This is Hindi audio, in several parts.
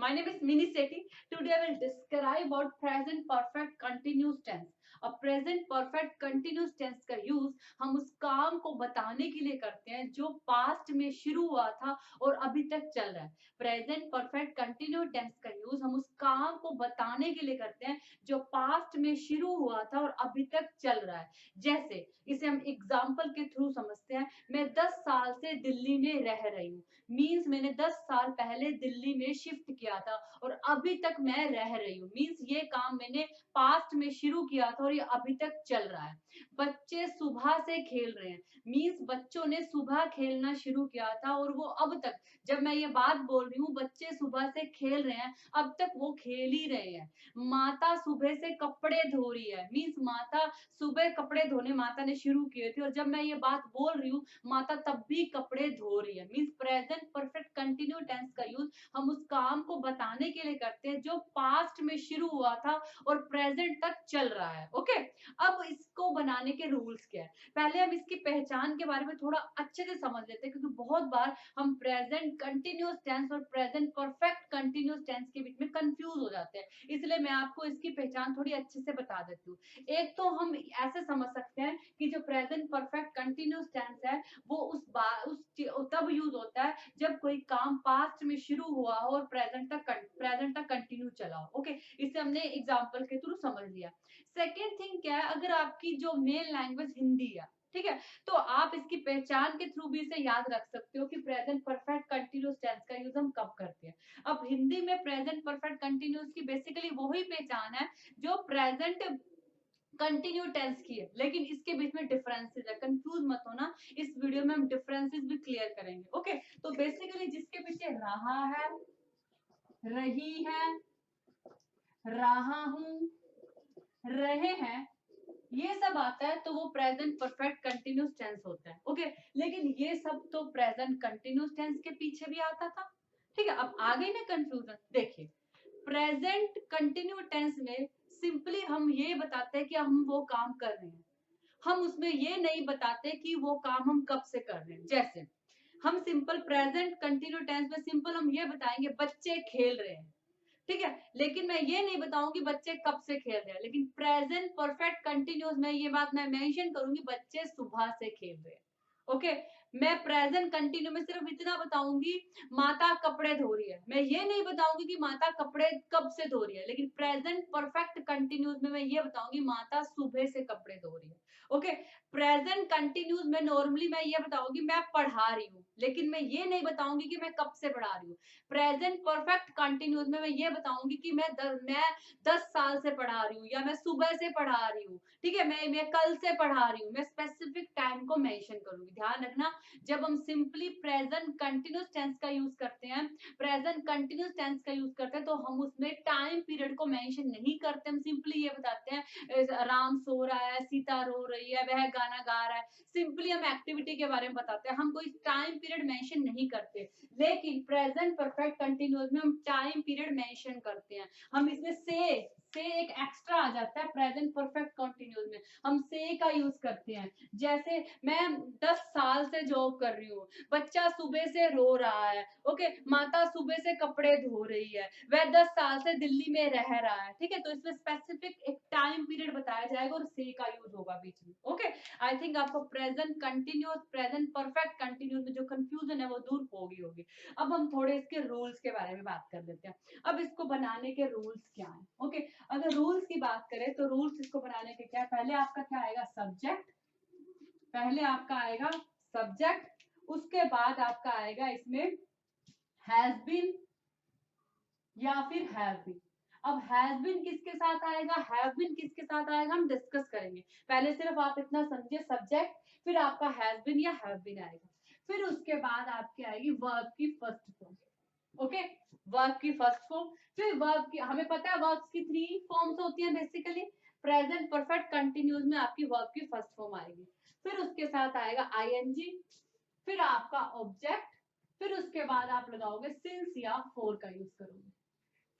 My name is Mini Sethi. Today I will describe about present perfect continuous tense. अब प्रेजेंट परफेक्ट कंटिन्यूस टेंस का यूज हम उस काम को बताने के लिए करते हैं जो पास्ट में शुरू हुआ था और अभी तक चल रहा है। प्रेजेंट परफेक्ट कंटिन्यूस टेंस का यूज हम उस काम को बताने के लिए करते हैं जो पास्ट में शुरू हुआ था और अभी तक चल रहा है। जैसे इसे हम एग्जाम्पल के थ्रू समझते हैं। मैं 10 साल से दिल्ली में रह रही हूँ, मीन्स मैंने 10 साल पहले दिल्ली में शिफ्ट किया था और अभी तक मैं रह रही हूँ, मीन्स ये काम मैंने पास्ट में शुरू किया था और ये अभी तक चल रहा है। बच्चे सुबह से खेल रहे हैं, मीन्स बच्चों ने सुबह खेलना शुरू किया था और वो अब तक, जब मैं ये बात बोल रही हूँ बच्चे सुबह से खेल रहे हैं, अब तक वो खेल ही रहे हैं। माता सुबह से कपड़े धो रही है, मीन्स माता सुबह कपड़े धोने माता ने शुरू किए थे और जब मैं ये बात बोल रही हूँ माता तब भी कपड़े धो रही है। Means present perfect continue tense का यूज हम उस काम को बताने के लिए करते हैं जो पास्ट में शुरू हुआ था और प्रेजेंट तक चल रहा है। ओके, अब इसको बनाने के रूल्स क्या है, पहले हम इसकी पहचान के बारे में थोड़ा अच्छे से समझ लेते हैं, क्योंकि बहुत बार हम प्रेजेंट कंटिन्यूअस टेंस और प्रेजेंट परफेक्ट कंटिन्यूअस टेंस के बीच में कंफ्यूज हो जाते हैं, इसलिए मैं आपको इसकी पहचान थोड़ी अच्छे से बता देती हूँ। एक तो हम ऐसे समझ सकते हैं कि जो प्रेजेंट परफेक्ट कंटिन्यूअस टेंस है वो उस तब यूज होता है जब कोई काम पास्ट में शुरू हुआ हो और प्रेजेंट तक कंटिन्यू चला हो। ओके, इसे हमने एग्जांपल के थ्रू समझ लिया। सेकेंड थिंग क्या है, अगर आपकी जो मेन लैंग्वेज हिंदी है, ठीक है, तो आप इसकी पहचान के थ्रू भी इसे याद रख सकते हो कि प्रेजेंट परफेक्ट कंटिन्यूअस टेंस का यूज हम कब करते हैं। अब हिंदी में प्रेजेंट परफेक्ट कंटिन्यूअस की बेसिकली वही पहचान है जो प्रेजेंट कंटिन्यू टेंस की है, लेकिन इसके बीच में डिफरेंसेस है, कंफ्यूज मत होना, इस वीडियो में हम डिफरेंसेस भी क्लियर करेंगे। ओके, तो बेसिकली जिसके पीछे रहा है, रही है, रहा हूं, रहे हैं, ये सब आता है तो वो प्रेजेंट परफेक्ट कंटिन्यूस टेंस होता है। ओके, लेकिन ये सब तो प्रेजेंट कंटिन्यूस टेंस के पीछे भी आता था। ठीक है, अब आ गई ना कंफ्यूजन। देखिए, प्रेजेंट कंटिन्यू टेंस में सिंपली हम ये बताते हैं कि हम वो काम कर रहे हैं, हम उसमें ये नहीं बताते कि वो काम हम कब से कर रहे हैं। जैसे हम सिंपल प्रेजेंट कंटिन्यू टेंस में सिंपल हम ये बताएंगे बच्चे खेल रहे हैं, ठीक है, लेकिन मैं ये नहीं बताऊंगी बच्चे कब से खेल रहे हैं। लेकिन प्रेजेंट परफेक्ट कंटिन्यूस में ये बात मैं मेंशन करूंगी बच्चे सुबह से खेल रहे हैं। ओके, मैं प्रेजेंट कंटिन्यू में सिर्फ इतना बताऊंगी माता कपड़े धो रही है, मैं ये नहीं बताऊंगी कि माता कपड़े कब से धो रही है। लेकिन प्रेजेंट परफेक्ट कंटिन्यूस में मैं ये बताऊंगी माता सुबह से कपड़े धो रही है। ओके, प्रेजेंट कंटिन्यूस में नॉर्मली मैं ये बताऊंगी मैं पढ़ा रही हूँ, लेकिन मैं ये नहीं बताऊंगी कि मैं कब से पढ़ा रही हूँ। प्रेजेंट परफेक्ट कंटिन्यूस में मैं ये बताऊंगी कि मैं 10 साल से पढ़ा रही हूँ या मैं सुबह से पढ़ा रही हूँ, ठीक है, मैं कल से पढ़ा रही हूँ, मैं स्पेसिफिक टाइम को मेंशन करूंगी। ध्यान रखना, जब हम सिंपली प्रेजेंट कंटिन्यूस टेंस का यूज करते हैं, प्रेजेंट कंटिन्यूस टेंस का यूज करते हैं तो हम उसमें टाइम पीरियड को मेंशन नहीं करते, हम सिंपली ये बताते हैं राम सो रहा है, सीता रो रही है, वह गाना गा रहा है, सिंपली हम एक्टिविटी के बारे में बताते हैं, हम कोई टाइम पीरियड मेंशन नहीं करते। लेकिन प्रेजेंट परफेक्ट कंटिन्यूअस में हम टाइम पीरियड मेंशन करते हैं, हम इसमें से एक एक्स्ट्रा आ जाता है। प्रेजेंट परफेक्ट कंटिन्यूअस में हम से का यूज करते हैं। जैसे मैं 10 साल से जॉब कर रही हूँ, बच्चा सुबह से रो रहा है, ओके, माता सुबह से कपड़े धो रही है, वह 10 साल से दिल्ली में रह रहा है, ठीक है, तो इसमें स्पेसिफिक एक टाइम पीरियड बताया जाएगा और से का यूज होगा बीच में। ओके, आई थिंक आपको present continuous present perfect continuous में जो कंफ्यूजन है वो दूर होगी। अब हम थोड़े इसके रूल्स के बारे में बात कर लेते हैं। अब इसको बनाने के रूल्स क्या है। ओके, अगर रूल्स की बात करें तो रूल्स इसको बनाने के क्या है, पहले आपका क्या आएगा सब्जेक्ट, पहले आपका आएगा सब्जेक्ट, उसके बाद आपका आएगा इसमें हैज बीन या फिर हैव बीन। अब हैज बीन किसके साथ आएगा, हैव बीन किसके साथ आएगा, हम डिस्कस करेंगे। पहले सिर्फ आप इतना समझिए सब्जेक्ट, फिर आपका हैज बीन या हैव बीन आएगा, फिर उसके बाद आपकी आएगी वर्ब की फर्स्ट फॉर्म। ओके, वर्ब की फर्स्ट फॉर्म, फिर वर्ब की, हमें पता है वर्ब्स की 3 फॉर्म्स होती हैं बेसिकली। प्रेजेंट परफेक्ट कंटिन्यूअस में आपकी वर्ब की फर्स्ट फॉर्म आएगी, फिर उसके साथ आएगा आईएनजी, फिर आपका ऑब्जेक्ट, फिर उसके बाद आप लगाओगे सिंस या फॉर का यूज करोगे,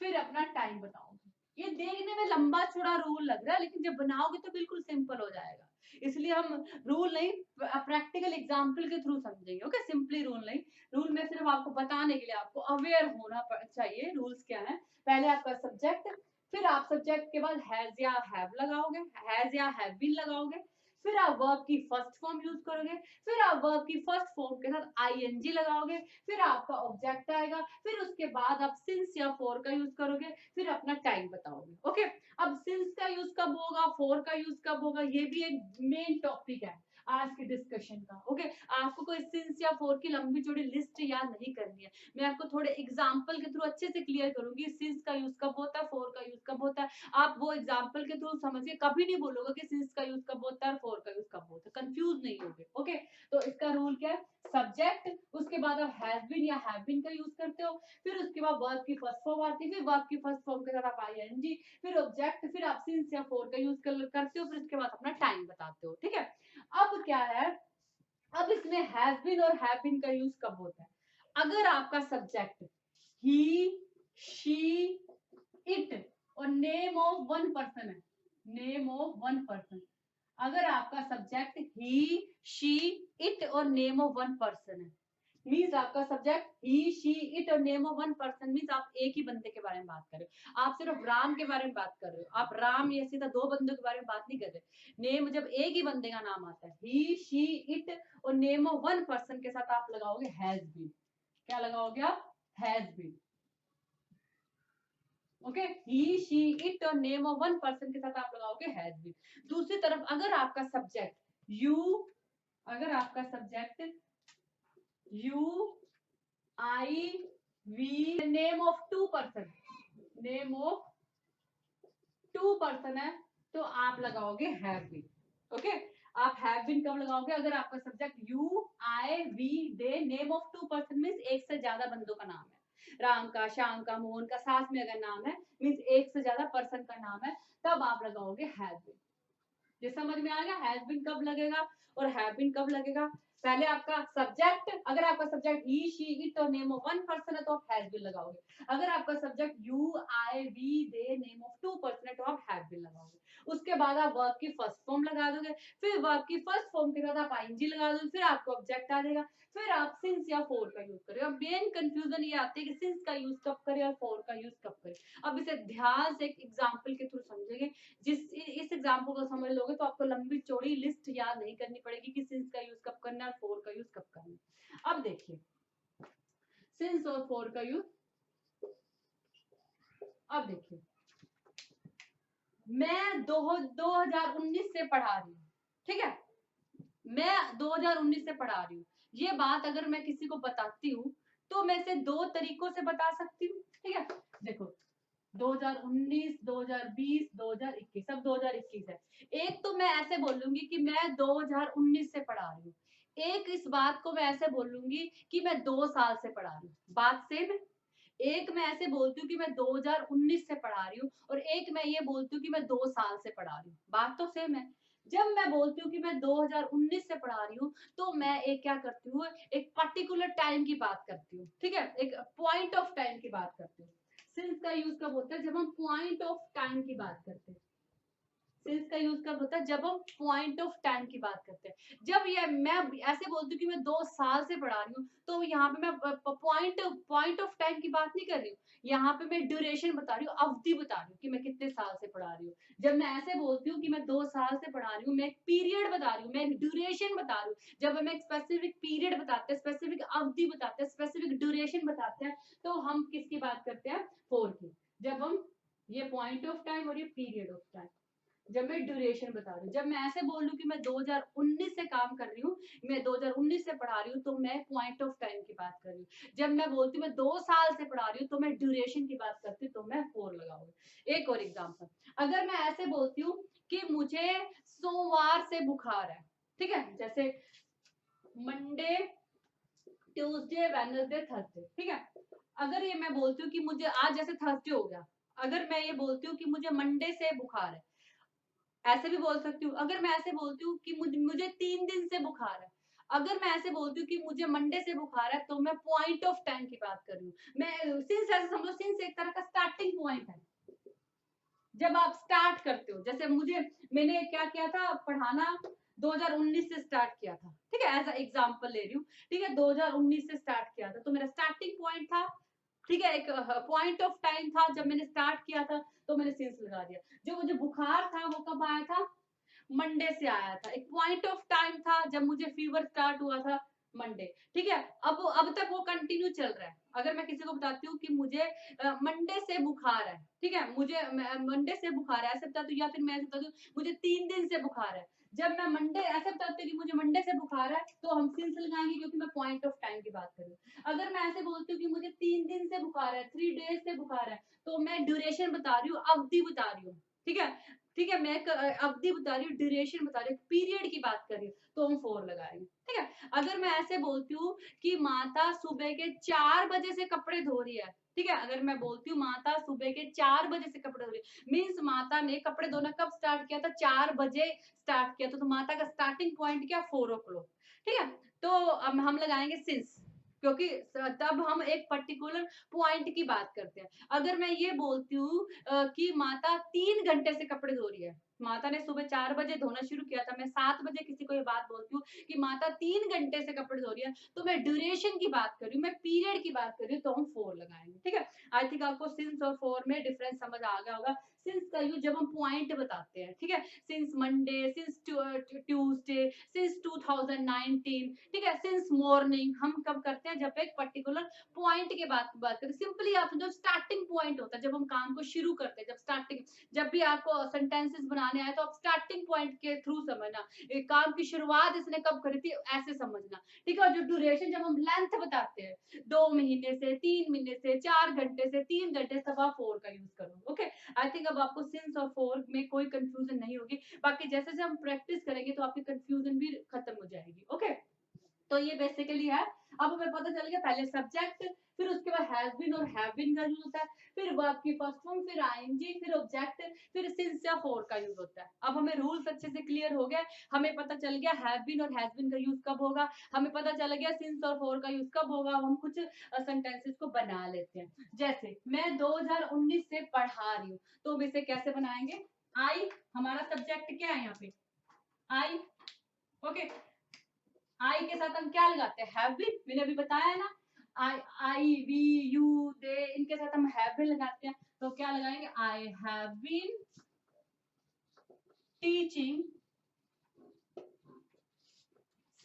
फिर अपना टाइम बताओगे। ये देखने में लंबा चौड़ा रूल लग रहा है, लेकिन जब बनाओगे तो बिल्कुल सिंपल हो जाएगा। इसलिए हम रूल नहीं, प्रैक्टिकल एग्जाम्पल के थ्रू समझेंगे। ओके, सिंपली रूल नहीं, रूल में सिर्फ आपको बताने के लिए आपको अवेयर होना चाहिए रूल्स क्या है। पहले आपका सब्जेक्ट, फिर आप सब्जेक्ट के बाद हैज या हैव लगाओगे, हैज या हैव बीन लगाओगे, फिर आप वर्ब की फर्स्ट फॉर्म यूज करोगे, फिर आप वर्ब की फर्स्ट फॉर्म के साथ आईएनजी लगाओगे, फिर आपका ऑब्जेक्ट आएगा, फिर उसके बाद आप सिंस या फॉर का यूज करोगे, फिर अपना टाइम बताओगे। ओके, अब सिंस का यूज कब होगा, फॉर का यूज कब होगा, ये भी एक मेन टॉपिक है आज के डिस्कशन का। ओके, आपको कोई सिंस या फॉर की लंबी चौड़ी लिस्ट याद नहीं करनी है, मैं आपको थोड़े एग्जांपल के थ्रू अच्छे से क्लियर करूंगी सिंस का यूज कब होता है, फॉर का यूज कब होता है। आप वो एग्जांपल के थ्रू समझिए, कभी नहीं बोलोगे कि सिंस का यूज कब होता है, फॉर का यूज कब होता है, कंफ्यूज नहीं होगे। ओके, तो इसका रूल क्या है, सब्जेक्ट, उसके बाद आप हैज बीन या हैव बीन का यूज करते हो, फिर उसके बाद वर्ब की फर्स्ट फॉर्म आती है, फिर वर्ब की फर्स्ट फॉर्म के साथ आप आईएनजी, फिर ऑब्जेक्ट, फिर आप सिंस या फॉर का यूज करते हो, फिर उसके बाद अपना टाइम बताते हो। ठीक है, अब क्या है, अब इसमें हैज बीन और हैव बीन का यूज कब होता है, अगर आपका सब्जेक्ट ही, शी, इट और नेम ऑफ वन पर्सन है, नेम ऑफ वन पर्सन, अगर आपका सब्जेक्ट ही, शी, इट और नेम ऑफ वन पर्सन है, मीन्स आपका सब्जेक्ट ही, शी, इट और name of one person, means आप एक ही बंदे के बारे में बात कर रहे हो, आप सिर्फ राम के बारे में बात कर रहे हो, आप राम या सीधा दो बंदों के बारे में बात नहीं कर रहे। नेम जब एक ही बंदे का नाम आता है, ही, शी, इट और नेम ऑफ वन पर्सन के साथ आप लगाओगे हैज बीन। क्या लगाओगे आप, has been. Okay, he, she, it और नेम ऑफ वन पर्सन के साथ आप लगाओगे हैज बीन। दूसरी तरफ अगर आपका सब्जेक्ट यू, अगर आपका subject you, I, we, name of two person, name of two person है, तो आप लगाओगे हैव बीन। ओके, आप हैव बीन कब लगाओगे, अगर आपका subject you, I, we, they, name of two person means एक से ज्यादा बंदों का नाम है, राम का, श्याम का, मोहन का, साथ में अगर नाम है मीन्स एक से ज्यादा पर्सन का नाम है, तब आप लगाओगे हैव बीन। ये समझ में आ गया, हैज बीन कब लगेगा और हैव बीन कब लगेगा। पहले आपका सब्जेक्ट, अगर आपका सब्जेक्ट ही, शी, इट और नेम ऑफ वन पर्सन है तो आप हैज बीन लगाओगे, अगर आपका subject you, I, we, they, name of two person है तो आप हैव बीन लगाओगे। उसके बाद आप वर्ब की फर्स्ट फॉर्म लगा दोगे, फिर वर्ब की फर्स्ट फॉर्म के बाद आप आईएनजी लगा दोगे, फिर आपको ऑब्जेक्ट आ जाएगा, फिर आप सिंस या फॉर का यूज करें। अब मेन कंफ्यूजन ये आती है कि सिंस का यूज कब करें और फॉर का यूज कब करें। अब इसे ध्यान से एक एग्जांपल के थ्रू समझेंगे, जिस इस एग्जाम्पल को समझ लोगे तो आपको लंबी चौड़ी लिस्ट याद नहीं करनी पड़ेगी कि सिंस का यूज कब करना है और फोर का यूज कब करना है। अब देखिए सिंस और फोर का यूज, अब देखिए मैं 2019 से पढ़ा रही हूँ, ठीक है, मैं 2019 से पढ़ा रही हूँ, ये बात अगर मैं किसी को बताती हूँ तो मैं इसे दो तरीकों से बता सकती हूँ। ठीक है, देखो 2019, 2020, 2021, सब 2021 है। एक तो मैं ऐसे बोलूंगी कि मैं 2019 से पढ़ा रही हूँ, एक इस बात को मैं ऐसे बोलूंगी कि मैं 2 साल से पढ़ा रही हूँ, बात सेम है। एक मैं ऐसे बोलती हूँ कि मैं 2019 से पढ़ा रही हूँ और एक मैं ये बोलती हूँ कि मैं 2 साल से पढ़ा रही हूँ, बात तो सेम है। जब मैं बोलती हूँ कि मैं 2019 से पढ़ा रही हूँ तो मैं एक क्या करती हूँ, एक पर्टिकुलर टाइम की बात करती हूँ, ठीक है, एक पॉइंट ऑफ टाइम की बात करती हूँ। सिंस का यूज कब होता है, जब हम पॉइंट ऑफ टाइम की बात करते हैं। सिंस का यूज कब होता है, जब हम पॉइंट ऑफ टाइम की बात करते हैं। जब ये मैं ऐसे बोलती हूँ कि मैं 2 साल से पढ़ा रही हूँ तो यहाँ पे मैं पॉइंट ऑफ टाइम की बात नहीं कर रही हूँ, यहाँ पे मैं ड्यूरेशन बता रही हूँ, अवधि बता रही हूँ कि मैं कितने साल से पढ़ा रही हूँ। जब मैं ऐसे बोलती हूँ कि मैं 2 साल से पढ़ा रही हूँ, मैं एक पीरियड बता रही हूँ, मैं एक ड्यूरेशन बता रही हूँ। जब हम एक स्पेसिफिक पीरियड बताते हैं, स्पेसिफिक अवधि बताते हैं, स्पेसिफिक ड्यूरेशन बताते हैं, तो हम किसकी बात करते हैं, फोर की। जब हम ये पॉइंट ऑफ टाइम और ये पीरियड ऑफ टाइम, जब मैं ड्यूरेशन बता रही हूँ। जब मैं ऐसे बोल रही कि मैं 2019 से काम कर रही हूँ, मैं 2019 से पढ़ा रही हूँ, तो मैं पॉइंट ऑफ टाइम की बात कर रही हूँ। जब मैं बोलती हूँ मैं 2 साल से पढ़ा रही हूँ तो मैं ड्यूरेशन की बात करती हूँ, तो मैं फोर लगाऊंगी। एक और एग्जाम्पल, अगर मैं ऐसे बोलती हूँ कि मुझे सोमवार से बुखार है, ठीक है, जैसे मंडे, ट्यूसडे, वेडनेसडे, थर्सडे, ठीक है। अगर ये मैं बोलती हूँ कि मुझे आज जैसे थर्सडे हो गया, अगर मैं ये बोलती हूँ कि मुझे मंडे से बुखार है, ऐसे भी बोल सकती हूँ। अगर मैं ऐसे बोलती हूँ कि मुझे 3 दिन से बुखार है, अगर मैं ऐसे बोलती हूँ कि मुझे मंडे से बुखार है, तो मैं पॉइंट ऑफ टाइम की बात कर रही हूँ। मैं सिंस ऐसे समझो, सिंस एक तरह का स्टार्टिंग पॉइंट है, जब आप स्टार्ट करते हो, जैसे मैंने क्या किया था पढ़ाना 2019 से स्टार्ट किया था, ठीक है, एज एग्जांपल ले रही हूँ, ठीक है, 2019 से स्टार्ट किया था, तो मेरा स्टार्टिंग पॉइंट था, ठीक है, एक पॉइंट ऑफ टाइम था जब मैंने स्टार्ट किया था, तो मैंने सिंस लगा दिया। जो मुझे बुखार था वो कब आया था, मंडे से आया था। एक पॉइंट ऑफ टाइम था जब मुझे फीवर स्टार्ट हुआ था, मंडे, ठीक है। अब तक वो कंटिन्यू चल रहा है। अगर मैं किसी को बताती हूँ कि मुझे मंडे से बुखार है, ठीक है, मुझे मंडे से बुखार है ऐसे बता दूं, या फिर मैं ऐसे बता दूं मुझे 3 दिन से बुखार है, जब मैं मंडे ऐसे बताती हूँ कि मुझे मंडे से बुखार है, तो हम सिंस लगाएंगे क्योंकि मैं पॉइंट ऑफ टाइम की बात कर रही हूँ। अगर मैं ऐसे बोलती हूँ कि मुझे 3 दिन से बुखार है, 3 डेज से बुखार है, तो मैं ड्यूरेशन बता रही हूँ, अवधि बता रही हूँ, ठीक है, ठीक है, मैं अवधि बता रही हूँ, ड्यूरेशन बता रही हूँ, पीरियड की बात कर रही हूँ, तो हम 4 लगाएंगे, ठीक है। अगर मैं ऐसे बोलती हूँ कि माता सुबह के 4 बजे से कपड़े धो रही है, ठीक है, अगर मैं बोलती हूँ माता सुबह के 4 बजे से कपड़े धो रही है, मीन्स माता ने कपड़े धोना कब स्टार्ट किया था, 4 बजे स्टार्ट किया था, तो माता का स्टार्टिंग पॉइंट क्या, 4 o'clock, ठीक है। तो अब हम लगाएंगे सिंस, क्योंकि तब हम एक पर्टिकुलर पॉइंट की बात करते हैं। अगर मैं ये बोलती हूँ कि माता 3 घंटे से कपड़े धो रही है, माता ने सुबह 4 बजे धोना शुरू किया था, मैं 7 बजे किसी को ये बात बोलती हूँ कि माता 3 घंटे से कपड़े धो रही है, तो मैं ड्यूरेशन की बात कर रही हूँ, मैं पीरियड की बात कर रही हूँ, तो हम 4 लगाएंगे, ठीक है। आई थिंक आपको सिंस और 4 में डिफरेंस समझ आ गया होगा। सिंस का यूज जब हम पॉइंट बताते हैं, ठीक है, since Monday, since Tuesday, since 2019, ठीक है, सिंस मॉर्निंग, हम कब करते हैं, जब एक पर्टिकुलर पॉइंट के बात करें, सिंपली आप जो स्टार्टिंग पॉइंट होता है, जब हम काम को शुरू करते हैं, जब भी आपको सेंटेंसेस बनाने आए, तो आप स्टार्टिंग पॉइंट के थ्रू समझना, एक काम की शुरुआत इसने कब करी थी, ऐसे समझना, ठीक है। और जो ड्यूरेशन, जब हम लेंथ बताते हैं 2 महीने से, 3 महीने से, 4 घंटे से, 3 घंटे, तब आप 4 का यूज करो, ओके। आई थिंक अब आपको सिंस और 4 में कोई कंफ्यूजन नहीं होगी, बाकी जैसे जैसे हम प्रैक्टिस करेंगे तो आपकी कंफ्यूजन भी खत्म हो जाएगी, ओके। तो ये बेसिकली है। अब हमें पता चल गया पहले सब्जेक्ट, फिर उसके बाद हैज बीन और हैव बीन का यूज होता है, फिर वर्ब की फर्स्ट फॉर्म, फिर आईएनजी, फिर ऑब्जेक्ट, फिर सिंस या फॉर का यूज होता है। अब हमें रूल्स अच्छे से क्लियर हो गए, हमें पता चल गया हैव बीन और हैज बीन का यूज कब होगा, हमें पता चल गया सिंस और फॉर का यूज कब होगा। अब हम कुछ सेंटेंसेस को बना लेते हैं। जैसे मैं 2019 से पढ़ा रही हूँ, तो हम इसे कैसे बनाएंगे, आई हमारा सब्जेक्ट क्या है यहाँ पे, आई, ओके। आई के साथ हम क्या लगाते हैं, हैव बीन, मैंने अभी बताया है ना, आई आई वी यू दे, इनके साथ हम हैव बीन लगाते हैं, तो क्या लगाएंगे, I have been teaching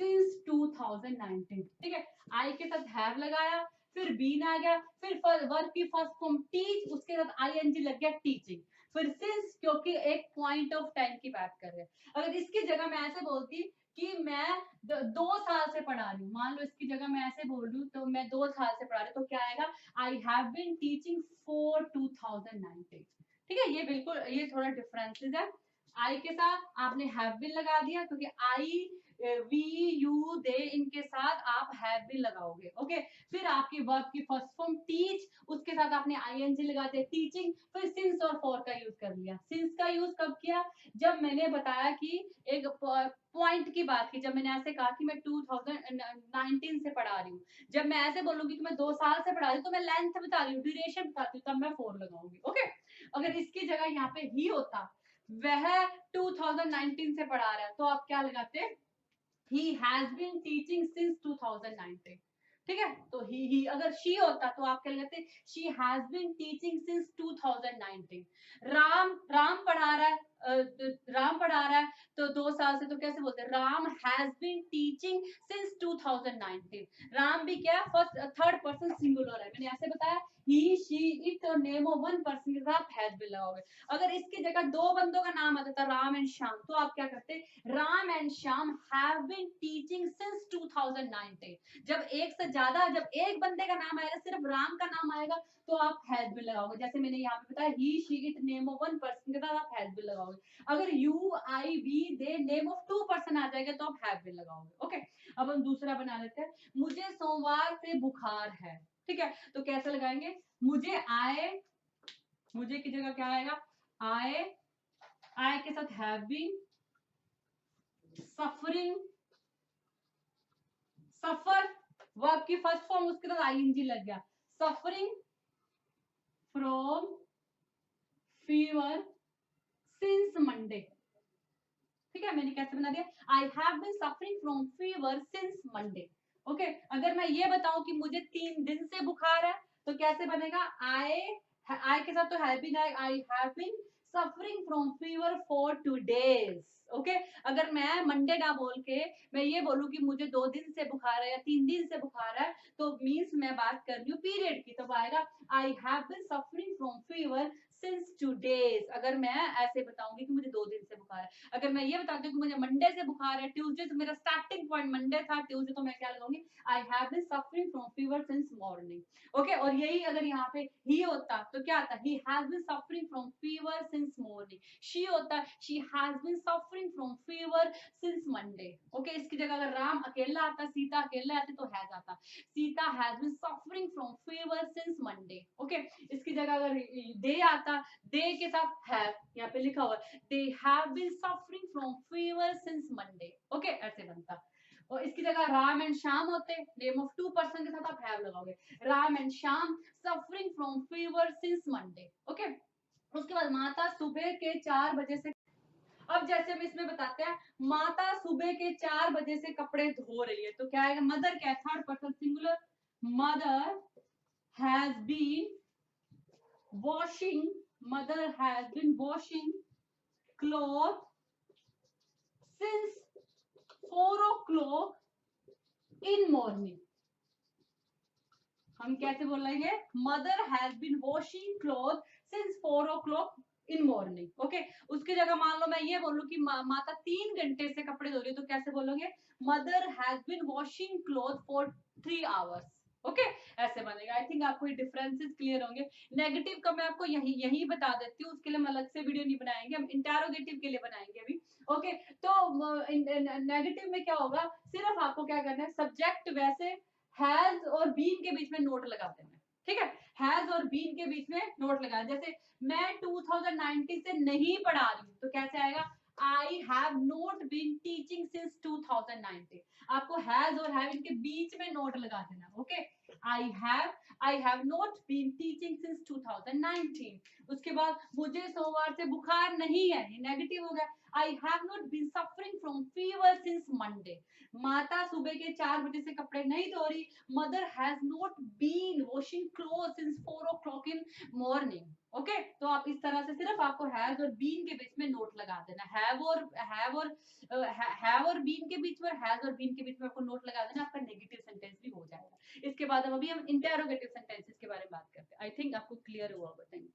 since 2019, ठीक है। आई के साथ हैव लगाया, फिर बीन आ गया, फिर वर्ब की फर्स्ट फॉर्म टीच, उसके साथ आईएनजी लग गया टीचिंग, फिर सिंस, क्योंकि एक पॉइंट ऑफ टाइम की बात कर रहे हैं। अगर इसकी जगह मैं ऐसे बोलती कि मैं 2 साल से पढ़ा रही हूँ, मान लो इसकी जगह मैं ऐसे बोल रही हूँ, तो मैं 2 साल से पढ़ा रही हूँ, तो क्या आएगा, I have been teaching for 2019, ठीक है। ये बिल्कुल, ये थोड़ा डिफरेंसेस है। आई के साथ आपने हैव बीन लगा दिया, क्योंकि आई वी यू दे, इनके साथ आप हैव बीन लगाओगे, ओके। फिर आपकी वर्ब की फर्स्ट फॉर्म टीच, उसके साथ आपने आईएनजी लगा दिया टीचिंग, फिर सिंस और फॉर का यूज कर लिया। सिंस का यूज कब किया, जब मैंने बताया कि एक पॉइंट की बात की, जब मैंने ऐसे कहा कि मैं 2019 से पढ़ा रही हूँ, जब मैं ऐसे बोलूंगी कि मैं 2 साल से पढ़ा रही हूँ, तो मैं लेंथ बता रही हूँ, ड्यूरेशन बताती हूँ, तब मैं 4 लगाऊंगी, ओके। अगर इसकी जगह यहाँ पे ही होता, वह 2019 से पढ़ा रहा है, तो आप क्या लगाते, he has been teaching since 2019, ठीक है। तो ही अगर शी होता तो आप क्या लगाते, she has been teaching since 2019। Ram पढ़ा रहा है, राम पढ़ा रहा है, तो 2 साल से, तो कैसे बोलते हैं, Ram has been teaching since 2019। Ram भी क्या, फर्स्ट थर्ड पर्सन सिंगुलर है, मैंने ऐसे बताया, he she it, name of one person के साथ हैज बीन लगाओगे। अगर इसकी जगह 2 बंदों का नाम आता था, राम एंड श्याम, तो आप क्या करते, Ram and Shyam have been teaching since 2019। जब एक से ज्यादा, जब एक बंदे का नाम आएगा, सिर्फ राम का नाम आएगा, तो आप हैज बीन लगाओगे। जैसे मैंने यहाँ पे बताया, he she it, name of one person के साथ आप हैज बीन लगाओगे। अगर you I we they, name of 2 person आ जाएगा, तो आप हैव बीन लगाओगे, ओके। अब हम दूसरा बना लेते हैं, मुझे सोमवार से बुखार है, ठीक है, तो कैसे लगाएंगे, मुझे आए, मुझे की जगह क्या आएगा, आए, आए के साथ have been, suffering, suffer, verb की फर्स्ट फॉर्म, उसके बाद आईएनजी लग गया, सफरिंग फ्रॉम फीवर मैंने कैसे बना दिया, I have been suffering from fever since Monday. Okay, अगर मैं ये बताऊं कि मुझे 3 दिन से बुखार है तो कैसे बनेगा, आई के साथ तो have been, I have been suffering from fever for 2 days. Okay, अगर मैं मंडे ना बोल के मैं ये बोलूं कि मुझे 2 दिन से बुखार है या 3 दिन से बुखार है, तो मीन्स मैं बात कर रही हूँ पीरियड की, तो आएगा I have been suffering from fever since 2 days. अगर मैं ऐसे बताऊंगी कि मुझे 2 दिन से बुखार है, अगर मैं ये बताती हूँ कि मुझे मंडे से बुखार है, ट्यूसडे तो मेरा स्टार्टिंग पॉइंट मंडे था, ट्यूसडे तो मैं क्या लगाऊंगी, I have been suffering from fever since morning. Okay, और यही अगर यहाँ पे ही होता तो क्या आता, he has been suffering from fever since morning. She होता, she has been suffering from fever since Monday. Okay, इसकी जगह अगर राम अकेला आता, सीता अकेला आते तो हैज आता, Sita has been suffering from fever since Monday. Okay, इसकी जगह अगर दे आता, दे के साथ हैव यहाँ पे लिखा हुआ, they have been suffering from fever since Monday. Okay, ऐसे बनता। और इसकी जगह राम एंड श्याम होते, नेम ऑफ 2 पर्सन के साथ आप हैव लगाओगे, Ram and Shyam suffering from fever since Monday. Okay, उसके बाद माता सुबह के 4 बजे से, अब जैसे हम इसमें बताते हैं, माता सुबह के 4 बजे से कपड़े धो रही है, तो क्या आएगा, मदर क्या है, third person singular, mother has been washing, mother has been washing cloth since 4 o'clock in morning. हम कैसे बोलेंगे, mother has been washing cloth since 4 o'clock in morning. Okay, उसकी जगह मान लो मैं ये बोलूं कि माता 3 घंटे से कपड़े धो रही है, तो कैसे बोलोगे, mother has been washing cloth for 3 hours। Okay, ऐसे बनेगा। आई थिंक आपको ये डिफरेंसेस क्लियर होंगे। नेगेटिव का मैं आपको यही बता देती हूँ, उसके लिए हम अलग से वीडियो नहीं बनाएंगे, हम इंटेरोगेटिव के लिए बनाएंगे अभी। ओके, तो नेगेटिव में क्या होगा, सिर्फ आपको क्या करना है, सब्जेक्ट वैसे हैज और बीन के बीच में नोट लगा देना है, ठीक है, हैज और बीन के बीच में नोट लगा, जैसे मैं 2019 से नहीं पढ़ा रही हूँ, तो कैसे आएगा, I have not been teaching since 2019। आपको हैज और हैव इनके बीच में नोट लगा देना। Okay, I have not been teaching since 2019। उसके बाद मुझे सोमवार से बुखार नहीं है, ये नेगेटिव हो गया, I have not been suffering from fever since Monday. माता सुबह के 4 बजे से कपड़े नहीं धो रही, mother has not been washing cloth since 4 o'clock in morning. Okay, तो आप इस तरह से सिर्फ आपको हैज और बीन के बीच में नोट लगा देना, हैव और बीन के बीच में, हैज और बीन के बीच में आपको नोट लगा देना, आपका नेगेटिव सेंटेंस भी हो जाएगा। इसके बाद हम इंटेरोगेटिव सेंटेंसेस के बारे में बात करते हैं। आई थिंक आपको क्लियर हुआ होगा। Thank you.